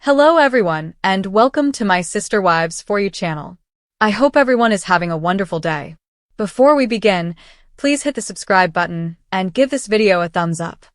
Hello everyone, and welcome to my Sister Wives For You channel. I hope everyone is having a wonderful day. Before we begin, please hit the subscribe button and give this video a thumbs up.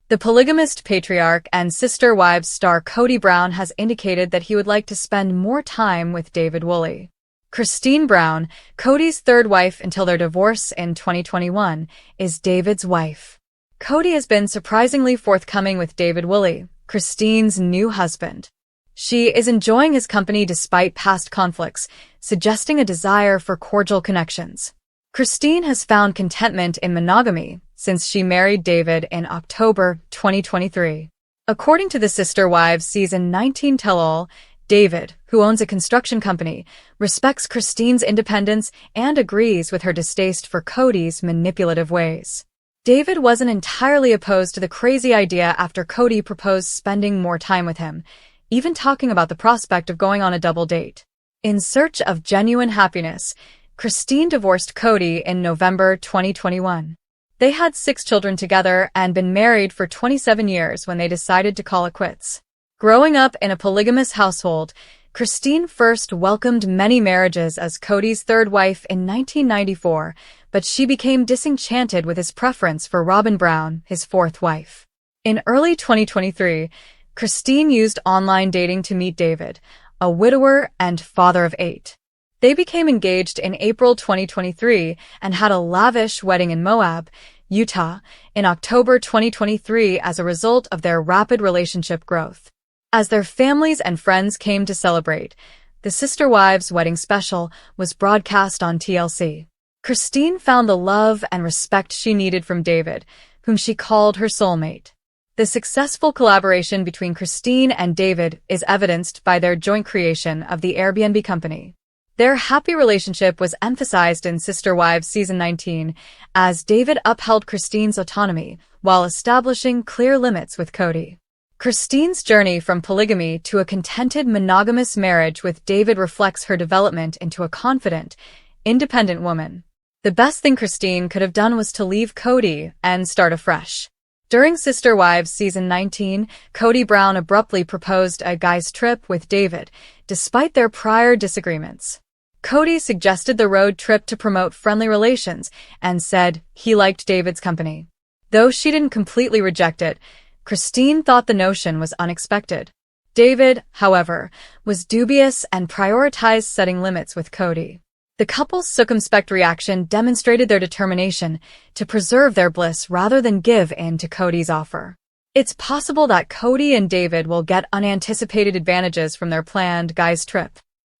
The polygamist patriarch and Sister Wives star Kody Brown has indicated that he would like to spend more time with David Woolley. Christine Brown, Kody's third wife until their divorce in 2021, is David's wife. Kody has been surprisingly forthcoming with David Woolley, Christine's new husband. She is enjoying his company despite past conflicts, suggesting a desire for cordial connections. Christine has found contentment in monogamy since she married David in October 2023. According to the Sister Wives Season 19 tell-all, David, who owns a construction company, respects Christine's independence and agrees with her distaste for Kody's manipulative ways. David wasn't entirely opposed to the crazy idea after Kody proposed spending more time with him, even talking about the prospect of going on a double date. In search of genuine happiness, Christine divorced Kody in November 2021. They had 6 children together and been married for 27 years when they decided to call it quits. Growing up in a polygamous household, Christine first welcomed many marriages as Kody's third wife in 1994, but she became disenchanted with his preference for Robin Brown, his fourth wife. In early 2023, Christine used online dating to meet David, a widower and father of 8. They became engaged in April 2023 and had a lavish wedding in Moab, Utah, in October 2023 as a result of their rapid relationship growth. As their families and friends came to celebrate, the Sister Wives wedding special was broadcast on TLC. Christine found the love and respect she needed from David, whom she called her soulmate. The successful collaboration between Christine and David is evidenced by their joint creation of the Airbnb company. Their happy relationship was emphasized in Sister Wives Season 19, as David upheld Christine's autonomy while establishing clear limits with Kody. Christine's journey from polygamy to a contented monogamous marriage with David reflects her development into a confident, independent woman. The best thing Christine could have done was to leave Kody and start afresh. During Sister Wives Season 19, Kody Brown abruptly proposed a guy's trip with David, despite their prior disagreements. Kody suggested the road trip to promote friendly relations and said he liked David's company. Though she didn't completely reject it, Christine thought the notion was unexpected. David, however, was dubious and prioritized setting limits with Kody. The couple's circumspect reaction demonstrated their determination to preserve their bliss rather than give in to Kody's offer. It's possible that Kody and David will get unanticipated advantages from their planned guys' trip.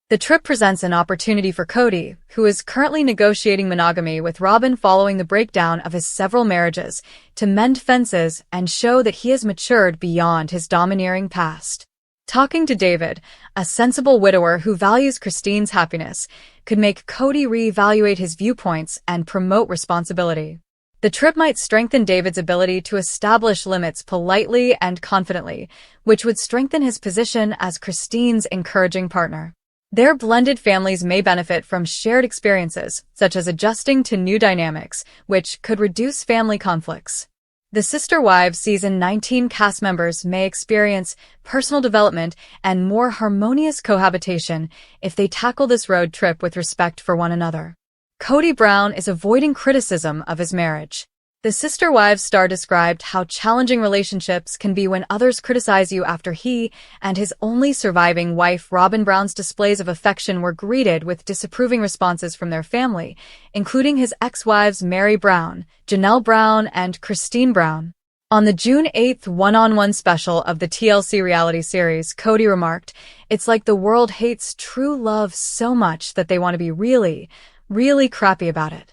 The trip presents an opportunity for Kody, who is currently negotiating monogamy with Robin following the breakdown of his several marriages, to mend fences and show that he has matured beyond his domineering past. Talking to David, a sensible widower who values Christine's happiness, could make Kody reevaluate his viewpoints and promote responsibility. The trip might strengthen David's ability to establish limits politely and confidently, which would strengthen his position as Christine's encouraging partner. Their blended families may benefit from shared experiences, such as adjusting to new dynamics, which could reduce family conflicts. The Sister Wives Season 19 cast members may experience personal development and more harmonious cohabitation if they tackle this road trip with respect for one another. Kody Brown is avoiding criticism of his marriage. The Sister Wives star described how challenging relationships can be when others criticize you after he and his only surviving wife Robin Brown's displays of affection were greeted with disapproving responses from their family, including his ex-wives Meri Brown, Janelle Brown, and Christine Brown. On the June 8th one-on-one special of the TLC reality series, Kody remarked, "It's like the world hates true love so much that they want to be really, really crappy about it.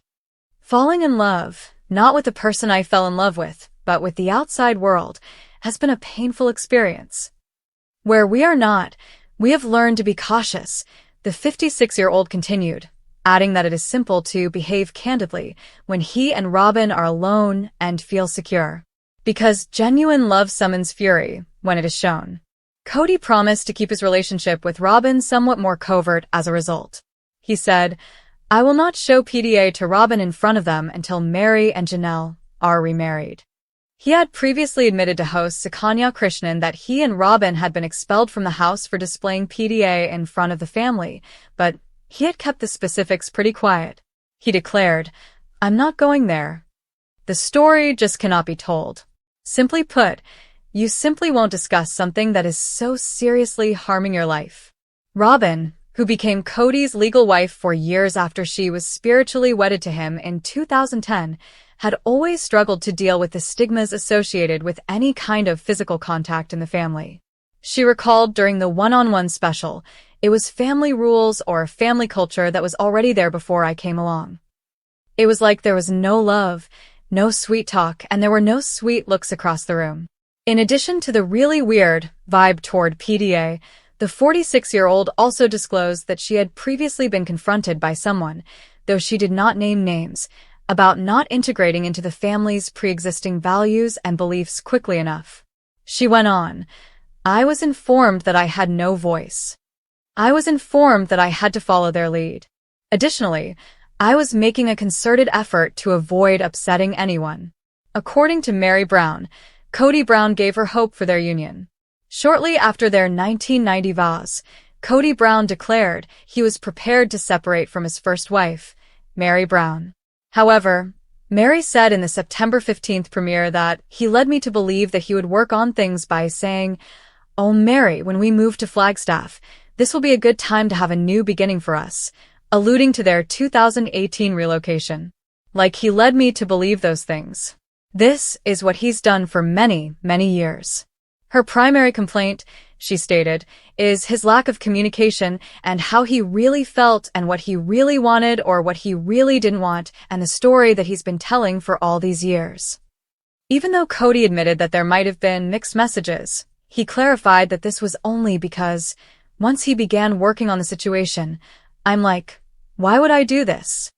Falling in love, not with the person I fell in love with, but with the outside world, has been a painful experience. Where we are not, we have learned to be cautious," the 56-year-old continued, adding that it is simple to behave candidly when he and Robin are alone and feel secure. Because genuine love summons fury when it is shown. Kody promised to keep his relationship with Robin somewhat more covert as a result. He said, "I will not show PDA to Robin in front of them until Meri and Janelle are remarried." He had previously admitted to host Sukanya Krishnan that he and Robin had been expelled from the house for displaying PDA in front of the family, but he had kept the specifics pretty quiet. He declared, "I'm not going there. The story just cannot be told. Simply put, you simply won't discuss something that is so seriously harming your life." Robin, who became Kody's legal wife 4 years after she was spiritually wedded to him in 2010, had always struggled to deal with the stigmas associated with any kind of physical contact in the family. She recalled during the one-on-one special, "It was family rules or family culture that was already there before I came along. It was like there was no love, no sweet talk, and there were no sweet looks across the room." In addition to the really weird vibe toward PDA, the 46-year-old also disclosed that she had previously been confronted by someone, though she did not name names, about not integrating into the family's pre-existing values and beliefs quickly enough. She went on, "I was informed that I had no voice. I was informed that I had to follow their lead. Additionally, I was making a concerted effort to avoid upsetting anyone." According to Meri Brown, Kody Brown gave her hope for their union. Shortly after their 1990 vows, Kody Brown declared he was prepared to separate from his first wife, Meri Brown. However, Meri said in the September 15th premiere that he led me to believe that he would work on things by saying, "Oh, Meri, when we move to Flagstaff, this will be a good time to have a new beginning for us," alluding to their 2018 relocation. Like he led me to believe those things. This is what he's done for many, many years. Her primary complaint, she stated, is his lack of communication and how he really felt and what he really wanted or what he really didn't want and the story that he's been telling for all these years. Even though Kody admitted that there might have been mixed messages, he clarified that this was only because, once he began working on the situation, "I'm like, why would I do this?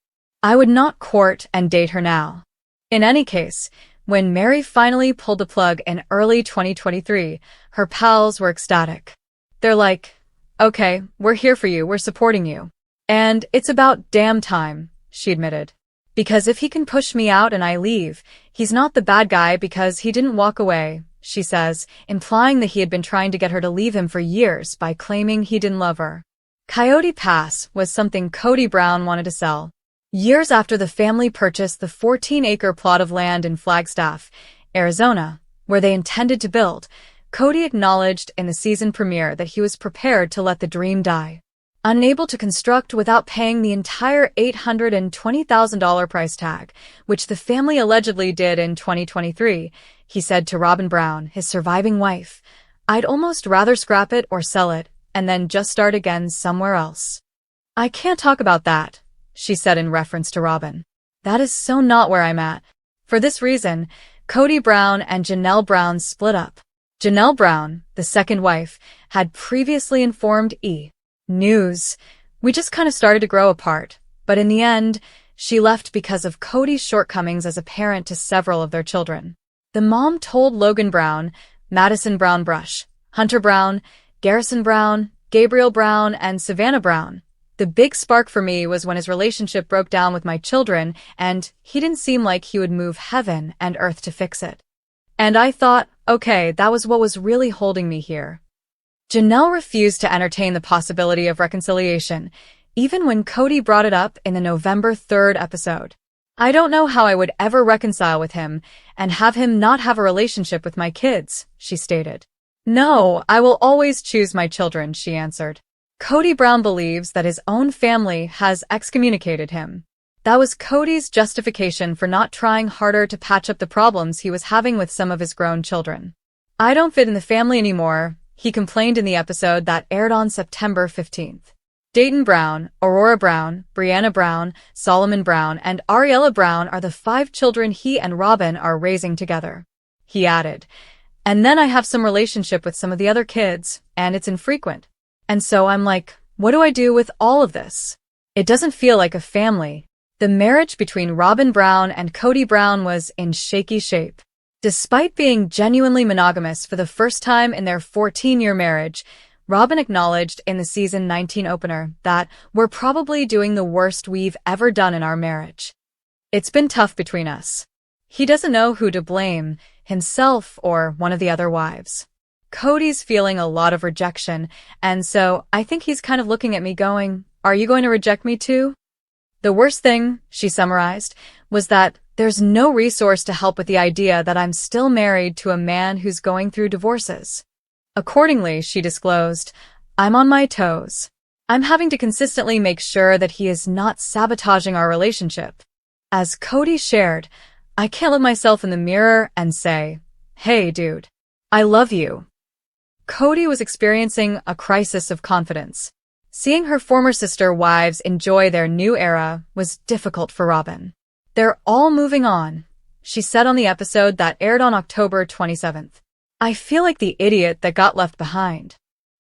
I would not court and date her now." In any case, when Meri finally pulled the plug in early 2023, her pals were ecstatic. They're like, "Okay, we're here for you, we're supporting you. And it's about damn time," she admitted. "Because if he can push me out and I leave, he's not the bad guy because he didn't walk away," she says, implying that he had been trying to get her to leave him for years by claiming he didn't love her. Coyote Pass was something Kody Brown wanted to sell. Years after the family purchased the 14-acre plot of land in Flagstaff, Arizona, where they intended to build, Kody acknowledged in the season premiere that he was prepared to let the dream die. Unable to construct without paying the entire $820,000 price tag, which the family allegedly did in 2023, he said to Robin Brown, his surviving wife, "I'd almost rather scrap it or sell it, and then just start again somewhere else." "I can't talk about that," she said in reference to Robin. "That is so not where I'm at." For this reason, Kody Brown and Janelle Brown split up. Janelle Brown, the second wife, had previously informed E! News, "We just kind of started to grow apart, but in the end, she left because of Kody's shortcomings as a parent to several of their children." The mom told Logan Brown, Madison Brown Brush, Hunter Brown, Garrison Brown, Gabriel Brown, and Savannah Brown, "The big spark for me was when his relationship broke down with my children and he didn't seem like he would move heaven and earth to fix it. And I thought, okay, that was what was really holding me here." Janelle refused to entertain the possibility of reconciliation, even when Kody brought it up in the November 3rd episode. "I don't know how I would ever reconcile with him and have him not have a relationship with my kids," she stated. "No, I will always choose my children," she answered. Kody Brown believes that his own family has excommunicated him. That was Kody's justification for not trying harder to patch up the problems he was having with some of his grown children. "I don't fit in the family anymore," he complained in the episode that aired on September 15th. Dayton Brown, Aurora Brown, Brianna Brown, Solomon Brown, and Ariella Brown are the 5 children he and Robin are raising together. He added, "And then I have some relationship with some of the other kids, and it's infrequent. And so I'm like, what do I do with all of this? It doesn't feel like a family." The marriage between Robin Brown and Kody Brown was in shaky shape. Despite being genuinely monogamous for the first time in their 14-year marriage, Robin acknowledged in the season 19 opener that "we're probably doing the worst we've ever done in our marriage. It's been tough between us." He doesn't know who to blame, himself or one of the other wives. Kody's feeling a lot of rejection, and so I think he's kind of looking at me going, "Are you going to reject me too?" The worst thing, she summarized, was that there's no resource to help with the idea that I'm still married to a man who's going through divorces. Accordingly, she disclosed, "I'm on my toes. I'm having to consistently make sure that he is not sabotaging our relationship." As Kody shared, "I can't look myself in the mirror and say, 'Hey, dude, I love you.'" Kody was experiencing a crisis of confidence. Seeing her former sister wives enjoy their new era was difficult for Robyn. "They're all moving on," she said on the episode that aired on October 27th. "I feel like the idiot that got left behind."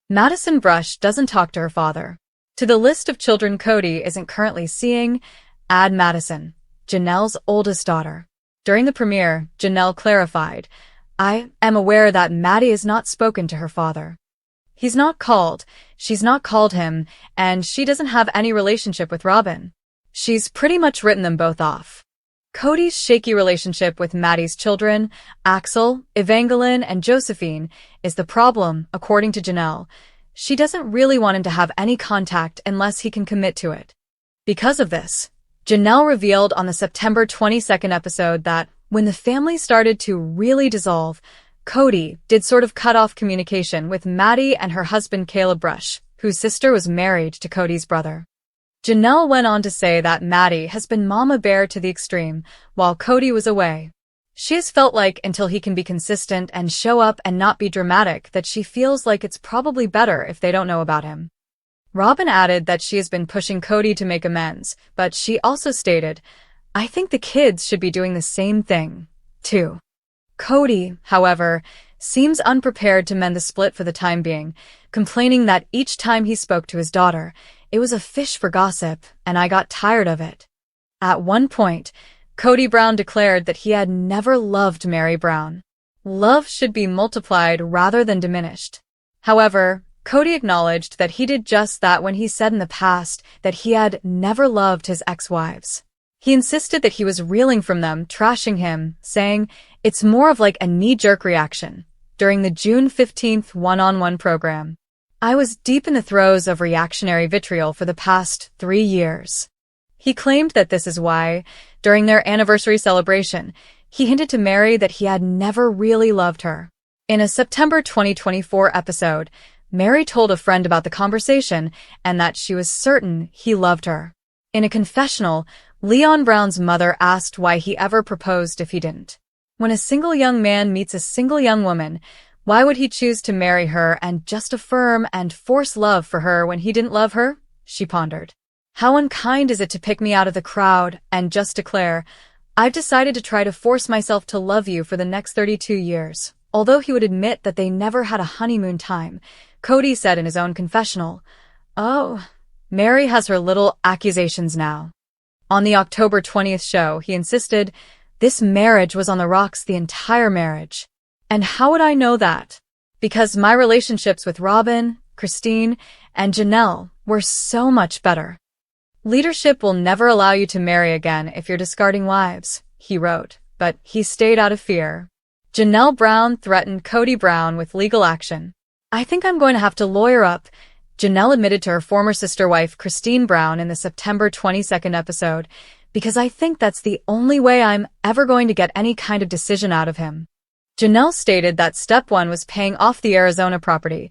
Madison Brush doesn't talk to her father. To the list of children Kody isn't currently seeing, add Madison, Janelle's oldest daughter. During the premiere, Janelle clarified, "I am aware that Maddie has not spoken to her father. He's not called, she's not called him, and she doesn't have any relationship with Robyn. She's pretty much written them both off." Kody's shaky relationship with Maddie's children, Axel, Evangeline, and Josephine, is the problem, according to Janelle. She doesn't really want him to have any contact unless he can commit to it. Because of this, Janelle revealed on the September 22nd episode that when the family started to really dissolve, Kody did sort of cut off communication with Maddie and her husband Caleb Brush, whose sister was married to Kody's brother. Janelle went on to say that Maddie has been mama bear to the extreme while Kody was away. She has felt like until he can be consistent and show up and not be dramatic that she feels like it's probably better if they don't know about him. Robyn added that she has been pushing Kody to make amends, but she also stated, "I think the kids should be doing the same thing, too." Kody, however, seems unprepared to mend the split for the time being, complaining that each time he spoke to his daughter, it was a fish for gossip, and I got tired of it. At one point, Kody Brown declared that he had never loved Meri Brown. Love should be multiplied rather than diminished. However, Kody acknowledged that he did just that when he said in the past that he had never loved his ex-wives. He insisted that he was reeling from them, trashing him, saying, "It's more of like a knee-jerk reaction." During the June 15th one-on-one program, "I was deep in the throes of reactionary vitriol for the past 3 years. He claimed that this is why, during their anniversary celebration, he hinted to Meri that he had never really loved her. In a September 2024 episode, Meri told a friend about the conversation and that she was certain he loved her. In a confessional, Leon Brown's mother asked why he ever proposed if he didn't. When a single young man meets a single young woman, why would he choose to marry her and just affirm and force love for her when he didn't love her? She pondered. How unkind is it to pick me out of the crowd and just declare, "I've decided to try to force myself to love you for the next 32 years. Although he would admit that they never had a honeymoon time, Kody said in his own confessional, "Oh, Meri has her little accusations now." On the October 20th show, he insisted, "This marriage was on the rocks the entire marriage. And how would I know that? Because my relationships with Robyn, Christine, and Janelle were so much better. Leadership will never allow you to marry again if you're discarding wives," he wrote, but he stayed out of fear. Janelle Brown threatened Kody Brown with legal action. "I think I'm going to have to lawyer up," Janelle admitted to her former sister wife Christine Brown in the September 22nd episode, "because I think that's the only way I'm ever going to get any kind of decision out of him." Janelle stated that step one was paying off the Arizona property,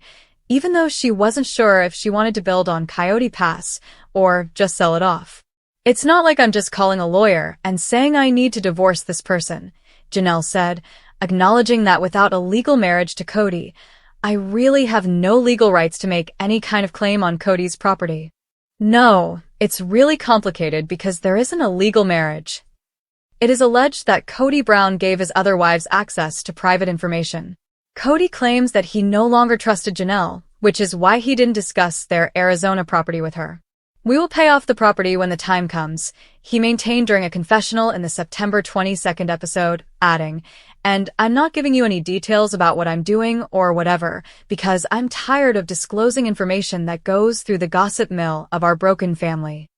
even though she wasn't sure if she wanted to build on Coyote Pass or just sell it off. "It's not like I'm just calling a lawyer and saying I need to divorce this person," Janelle said, acknowledging that without a legal marriage to Kody, "I really have no legal rights to make any kind of claim on Kody's property." No, it's really complicated because there isn't a legal marriage. It is alleged that Kody Brown gave his other wives access to private information. Kody claims that he no longer trusted Janelle, which is why he didn't discuss their Arizona property with her. "We will pay off the property when the time comes," he maintained during a confessional in the September 22nd episode, adding, "And I'm not giving you any details about what I'm doing or whatever, because I'm tired of disclosing information that goes through the gossip mill of our broken family."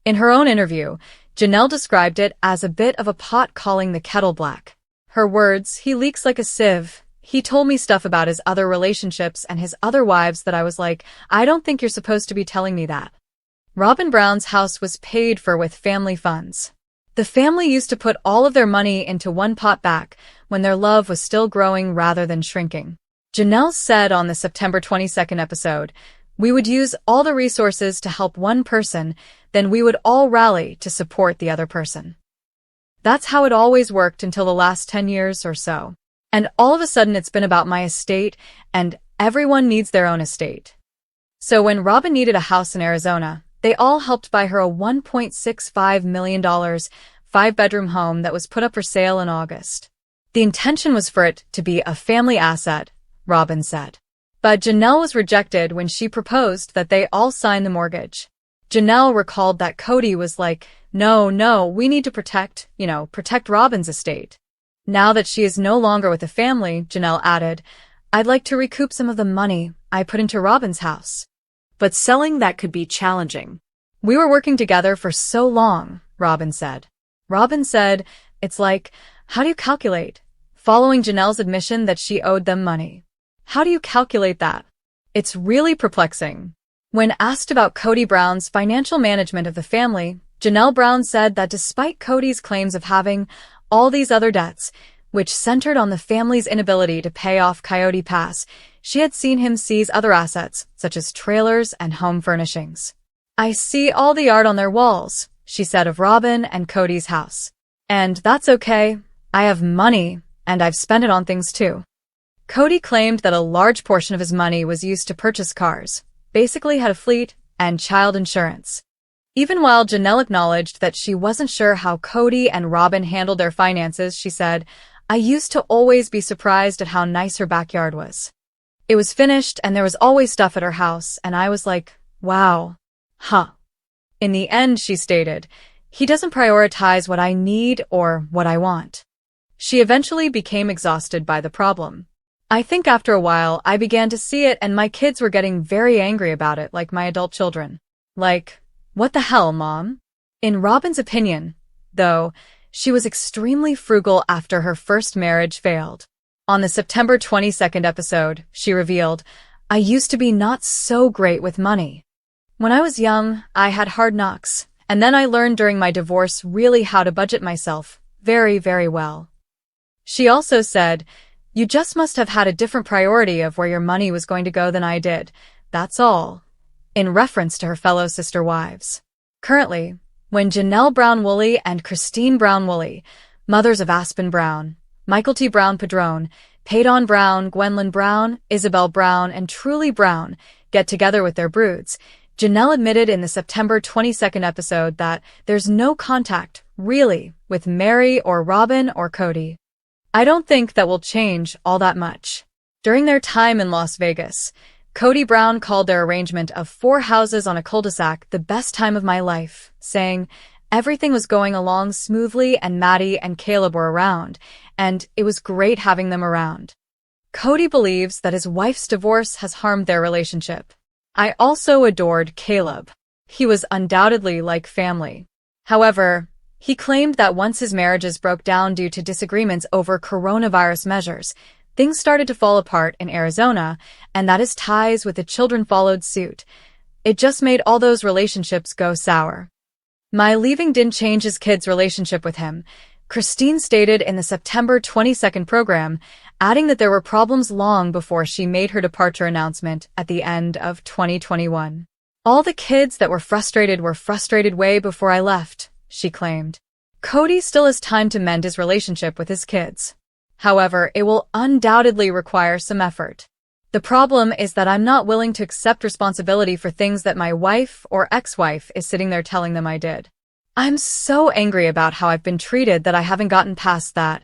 In her own interview, Janelle described it as a bit of a pot calling the kettle black. Her words, "He leaks like a sieve. He told me stuff about his other relationships and his other wives that I was like, I don't think you're supposed to be telling me that." Robyn Brown's house was paid for with family funds. The family used to put all of their money into one pot back when their love was still growing rather than shrinking. Janelle said on the September 22nd episode, "We would use all the resources to help one person, then we would all rally to support the other person." That's how it always worked until the last 10 years or so. And all of a sudden it's been about my estate, and everyone needs their own estate. So when Robyn needed a house in Arizona, they all helped buy her a $1.65 million 5-bedroom home that was put up for sale in August. The intention was for it to be a family asset, Robyn said. But Janelle was rejected when she proposed that they all sign the mortgage. Janelle recalled that Kody was like, no, we need to protect Robyn's estate. Now that she is no longer with the family, Janelle added, "I'd like to recoup some of the money I put into Robyn's house." But selling that could be challenging. "We were working together for so long," Robyn said. Robyn said, "It's like, how do you calculate?" Following Janelle's admission that she owed them money. How do you calculate that? It's really perplexing. When asked about Kody Brown's financial management of the family, Janelle Brown said that despite Kody's claims of having all these other debts, which centered on the family's inability to pay off Coyote Pass, she had seen him seize other assets, such as trailers and home furnishings. "I see all the art on their walls," she said of Robyn and Kody's house. "And that's okay. I have money, and I've spent it on things too." Kody claimed that a large portion of his money was used to purchase cars, basically had a fleet, and child insurance. Even while Janelle acknowledged that she wasn't sure how Kody and Robyn handled their finances, she said, "I used to always be surprised at how nice her backyard was. It was finished and there was always stuff at her house, and I was like, wow. Huh." In the end, she stated, "He doesn't prioritize what I need or what I want." She eventually became exhausted by the problem. "I think after a while I began to see it and my kids were getting very angry about it, like my adult children. Like, what the hell, Mom?" In Robyn's opinion, though, she was extremely frugal after her first marriage failed. On the September 22nd episode, she revealed, "I used to be not so great with money. When I was young, I had hard knocks, and then I learned during my divorce really how to budget myself very, very well." She also said, "You just must have had a different priority of where your money was going to go than I did. That's all," in reference to her fellow sister wives. Currently, when Janelle Brown-Woolley and Christine Brown-Woolley, mothers of Aspen Brown, Michael T. Brown-Padron, Paydon Brown, Gwendolyn Brown, Isabel Brown, and Truly Brown, get together with their broods, Janelle admitted in the September 22nd episode that there's no contact, really, with Meri or Robyn or Kody. "I don't think that will change all that much." During their time in Las Vegas, Kody Brown called their arrangement of 4 houses on a cul-de-sac the best time of my life, saying, "Everything was going along smoothly and Maddie and Caleb were around, and it was great having them around." Kody believes that his wife's divorce has harmed their relationship. "I also adored Caleb. He was undoubtedly like family." However, he claimed that once his marriages broke down due to disagreements over coronavirus measures, things started to fall apart in Arizona, and that his ties with the children followed suit. "It just made all those relationships go sour. My leaving didn't change his kids' relationship with him," Christine stated in the September 22nd program, adding that there were problems long before she made her departure announcement at the end of 2021. "All the kids that were frustrated way before I left," she claimed. Kody still has time to mend his relationship with his kids. However, it will undoubtedly require some effort. "The problem is that I'm not willing to accept responsibility for things that my wife or ex-wife is sitting there telling them I did. I'm so angry about how I've been treated that I haven't gotten past that,"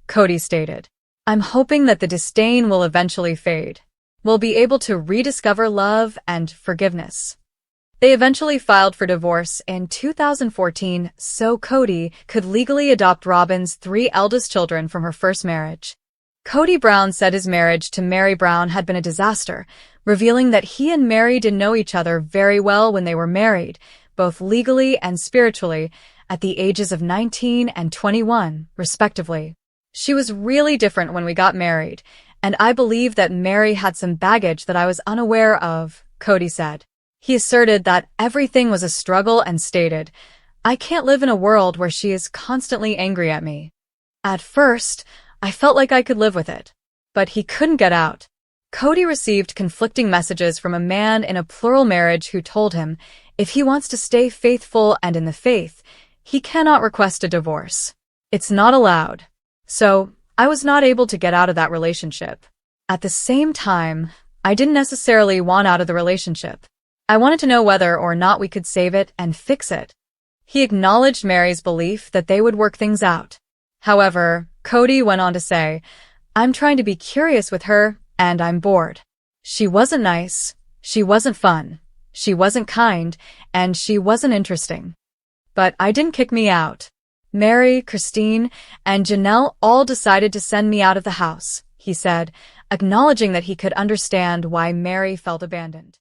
Kody stated. "I'm hoping that the disdain will eventually fade. We'll be able to rediscover love and forgiveness." They eventually filed for divorce in 2014 so Kody could legally adopt Robyn's 3 eldest children from her first marriage. Kody Brown said his marriage to Meri Brown had been a disaster, revealing that he and Meri didn't know each other very well when they were married, both legally and spiritually, at the ages of 19 and 21, respectively. She was really different when we got married, and I believe that Meri had some baggage that I was unaware of, Kody said. He asserted that everything was a struggle and stated, "I can't live in a world where she is constantly angry at me." At first, I felt like I could live with it. But he couldn't get out. Kody received conflicting messages from a man in a plural marriage who told him if he wants to stay faithful and in the faith, he cannot request a divorce. It's not allowed. So, I was not able to get out of that relationship. At the same time, I didn't necessarily want out of the relationship. I wanted to know whether or not we could save it and fix it. He acknowledged Meri's belief that they would work things out. However, Kody went on to say, "I'm trying to be curious with her, and I'm bored. She wasn't nice, she wasn't fun, she wasn't kind, and she wasn't interesting. But I didn't kick me out. Meri, Christine, and Janelle all decided to send me out of the house," he said, acknowledging that he could understand why Meri felt abandoned.